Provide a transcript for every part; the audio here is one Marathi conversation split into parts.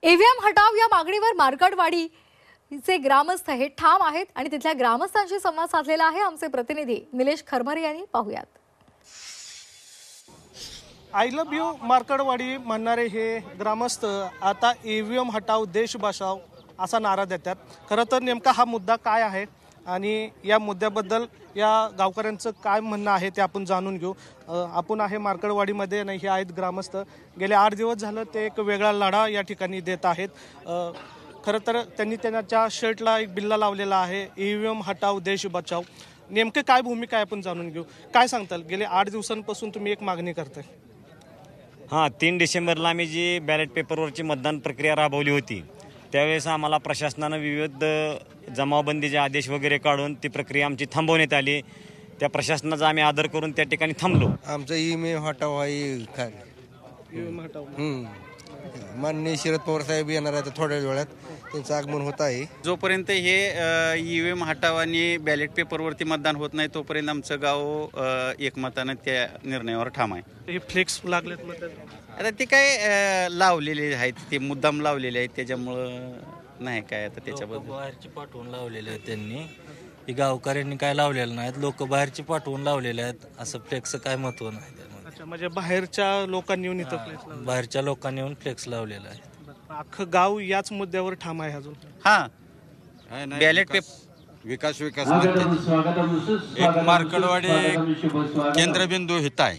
ईव्हीएम हटाव या मागणीवर मार्कडवाडीचे ग्रामस्थ हे ठाम आहेत आणि तिथल्या ग्रामस्थांशी संवाद साधलेला आहे आमचे प्रतिनिधी निलेश खरमरे यांनी. पाहूयात. आय लव्ह यू मार्कडवाडी म्हणणारे हे ग्रामस्थ आता ईव्हीएम हटाव देश बचाव असा नारा देतात. खरं तर नेमका हा मुद्दा काय आहे आणि या मुद्द्याबद्दल या गावकऱ्यांचं काय म्हणणं आहे ते आपण जाणून घेऊ. आपण आहे मार्कडवाडीमध्ये आणि हे आहेत ग्रामस्थ. गेले 8 दिवस झालं ते एक वेगळा लढा या ठिकाणी देत आहेत. खरं तर त्यांनी त्यांच्या शर्टला एक बिल्ला लावलेला आहे, ईव्हीएम हटाव देश बचाव. नेमके काय भूमिका आहे आपण जाणून घेऊ. काय सांगताल, गेले 8 दिवसांपासून तुम्ही एक मागणी करताय? हां, 3 डिसेंबरला आम्ही जी बॅलेट पेपरवरची मतदान प्रक्रिया राबवली होती त्यावेळेस आम्हाला प्रशासनानं विविध जमावबंदीचे आदेश वगैरे काढून ती प्रक्रिया आमची थांबवण्यात आली. त्या प्रशासनाचा आम्ही आदर करून त्या ठिकाणी थांबलो. आमचं ईव्हीएम हटाव माननीय शरद पवार साहेब येणार आहेत थोड्या वेळात, त्यांचं आगमन होत आहे. जोपर्यंत हे ईव्हीएम हटाव आणि बॅलेट पेपरवरती मतदान होत नाही तोपर्यंत आमचं गाव एकमतानं त्या निर्णयावर ठाम आहे. हे फ्लेक्स लागलेत मग आता ते काय लावलेले आहेत, ते मुद्दाम लावलेले आहेत, त्याच्यामुळं नाही काय आता त्याच्याबद्दल. बाहेरची पाठवून लावलेले आहेत त्यांनी, गावकऱ्यांनी काय लावलेलं नाहीत, लोक बाहेरची पाठवून लावलेले आहेत. असं फ्लेक्स काय महत्व नाही. म्हणजे बाहेरच्या लोकांनी येऊन इथं फ्लेक्स लावले, बाहेरच्या लोकांनी येऊन फ्लेक्स लावलेला आहे. अख्खं गाव याच मुद्द्यावर ठाम आहे अजून. हा, बॅलेट पेपर विकास एक मार्कडवाडी केंद्रबिंदू हित आहे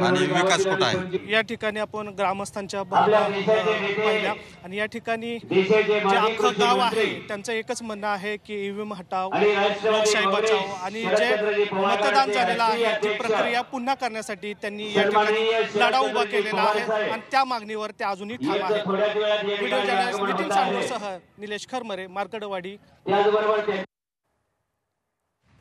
आणि विकास कुठं आहे. या ठिकाणी आपण ग्रामस्थांच्या भावना पाहिल्या आणि या ठिकाणी जे अख्खं गाव आहे त्यांचं एकच म्हणणं आहे की ईव्हीएम हटाव, लोकशाही बचाव आणि जे मतदान झालेलं आहे ती प्रक्रिया पुन्हा करण्यासाठी त्यांनी या ठिकाणी लढा उभा केलेला आहे आणि त्या मागणीवर ते अजूनही ठाम आहेत. व्हिडिओ जर्नलिस्ट नितीन सांडूरसह निलेश खरमरे, मार्कडवाडी.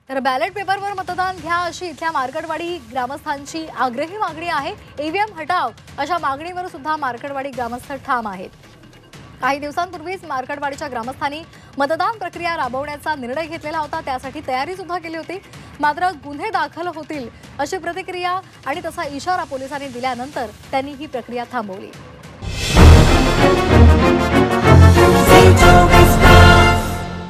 तर बॅलेट पेपरवर मतदान घ्या अशी इथल्या मार्कडवाडी ग्रामस्थांची आग्रही मागणी आहे. ईव्हीएम हटाव अशा मागणीवर सुद्धा मार्कडवाडी ग्रामस्थ ठाम आहेत. काही दिवसांपूर्वीच मार्कडवाडीच्या ग्रामस्थांनी मतदान प्रक्रिया राबवण्याचा निर्णय घेतलेला होता, त्यासाठी तयारी सुद्धा केली होती. मात्र गुन्हे दाखल होतील अशी प्रतिक्रिया आणि तसा इशारा पोलिसांनी दिल्यानंतर त्यांनी ही प्रक्रिया थांबवली.